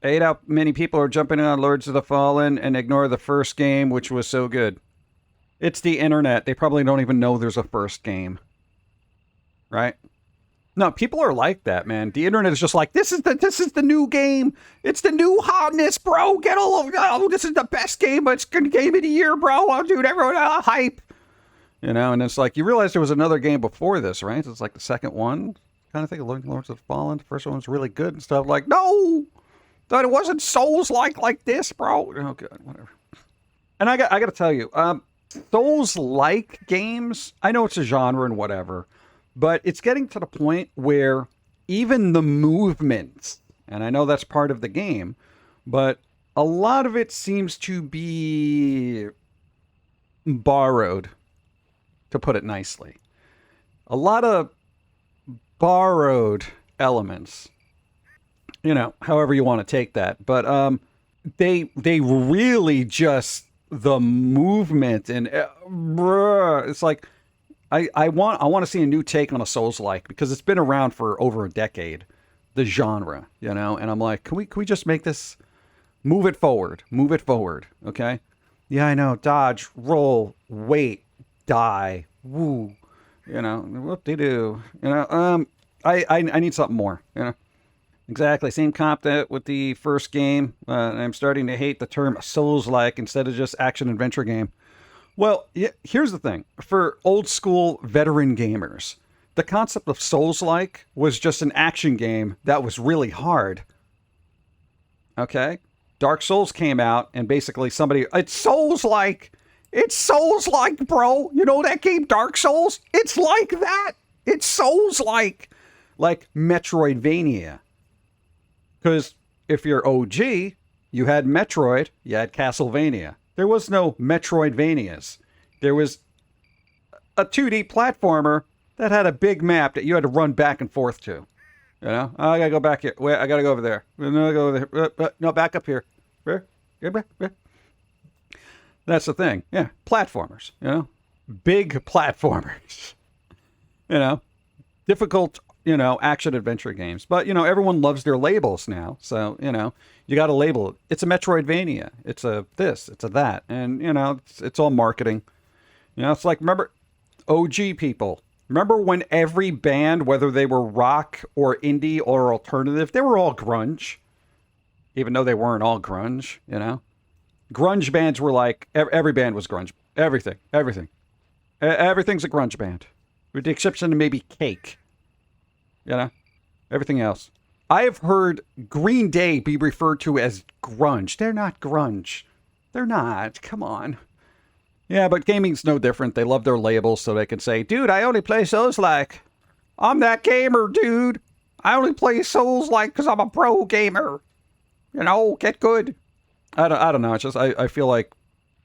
Hate how many people are jumping on Lords of the Fallen and ignore the first game, which was so good. It's the internet. They probably don't even know there's a first game. Right? No, people are like that, man. The internet is just like, this is the new game. It's the new hotness, bro. Get all over. Oh, this is the best game. It's good game of the year, bro. Oh, dude, everyone hype. And it's like, you realize there was another game before this, right? It's like the second one. Kind of think of Lords of the Fallen. The first one was really good and stuff. Like, no, thought it wasn't Souls like this, bro. Oh, good, whatever. And I got to tell you, Souls-like games, I know it's a genre and whatever, but it's getting to the point where even the movements, and I know that's part of the game, but a lot of it seems to be borrowed, to put it nicely. A lot of borrowed elements, however you want to take that. But they really just, the movement and it's like, I want to see a new take on a Souls-like, because it's been around for over a decade, the genre, and I'm like, can we just make this, move it forward, okay? Yeah, I know, dodge, roll, wait, die, woo, whoop-de-doo, I need something more, Exactly, same comp with the first game. I'm starting to hate the term Souls-like instead of just action-adventure game. Well, here's the thing. For old school veteran gamers, the concept of Souls-like was just an action game that was really hard. Okay? Dark Souls came out and basically it's Souls-like. It's Souls-like, bro. You know that game, Dark Souls? It's like that. It's Souls-like. Like Metroidvania. Because if you're OG, you had Metroid, you had Castlevania. There was no Metroidvanias. There was a 2D platformer that had a big map that you had to run back and forth to. Oh, I gotta go back here. Wait, I gotta go over there. No, go over there. No, back up here. Where? That's the thing. Yeah, platformers. Big platformers. Difficult. Action adventure games. But, everyone loves their labels now. So, you got to label it. It's a Metroidvania. It's a this. It's a that. And, it's all marketing. It's like, remember, OG people. Remember when every band, whether they were rock or indie or alternative, they were all grunge. Even though they weren't all grunge, Grunge bands were like, every band was grunge. Everything. Everything's a grunge band. With the exception of maybe Cake. Everything else. I have heard Green Day be referred to as grunge. They're not grunge. They're not. Come on. Yeah, but gaming's no different. They love their labels so they can say, dude, I only play Souls-like. I'm that gamer, dude. I only play Souls-like because I'm a pro gamer. Get good. I don't know. It's just, I feel like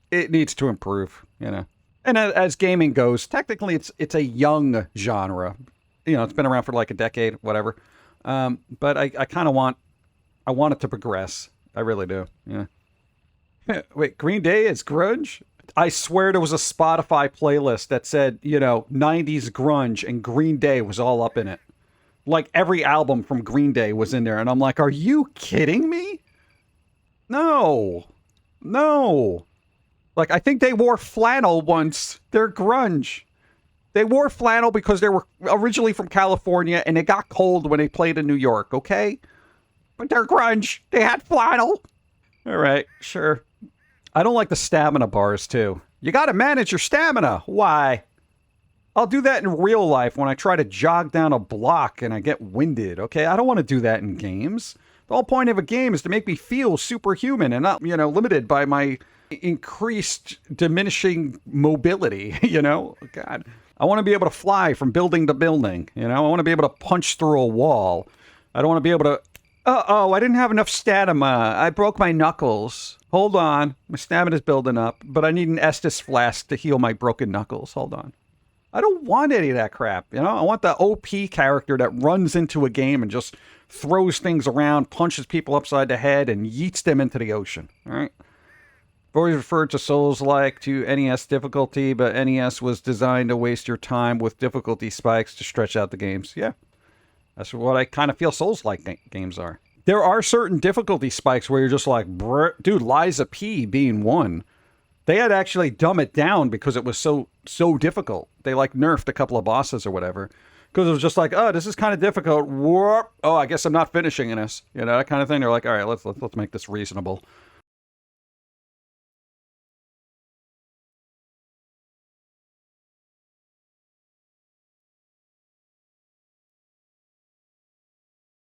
it needs to improve, And as gaming goes, technically it's a young genre. It's been around for like a decade, whatever. But I kind of want it to progress. I really do. Yeah. Wait, Green Day is grunge? I swear there was a Spotify playlist that said, 90s grunge, and Green Day was all up in it. Like every album from Green Day was in there. And I'm like, are you kidding me? No. Like, I think they wore flannel once. They're grunge. They wore flannel because they were originally from California and it got cold when they played in New York, okay? But they're grunge. They had flannel. All right, sure. I don't like the stamina bars, too. You got to manage your stamina. Why? I'll do that in real life when I try to jog down a block and I get winded, okay? I don't want to do that in games. The whole point of a game is to make me feel superhuman and not, limited by my increased diminishing mobility, God. I want to be able to fly from building to building. I want to be able to punch through a wall. I don't want to be able to... I didn't have enough stamina. I broke my knuckles. Hold on. My stamina's building up, but I need an Estus flask to heal my broken knuckles. Hold on. I don't want any of that crap. I want the OP character that runs into a game and just throws things around, punches people upside the head, and yeets them into the ocean. All right? I've always referred to Souls-like to NES difficulty, but NES was designed to waste your time with difficulty spikes to stretch out the games. Yeah. That's what I kind of feel Souls-like games are. There are certain difficulty spikes where you're just like, dude, Liza P being one. They had to actually dumb it down because it was so difficult. They like nerfed a couple of bosses or whatever. Because it was just like, oh, this is kind of difficult. Whoop. Oh, I guess I'm not finishing this. You know, that kind of thing. They're like, all right, let's make this reasonable.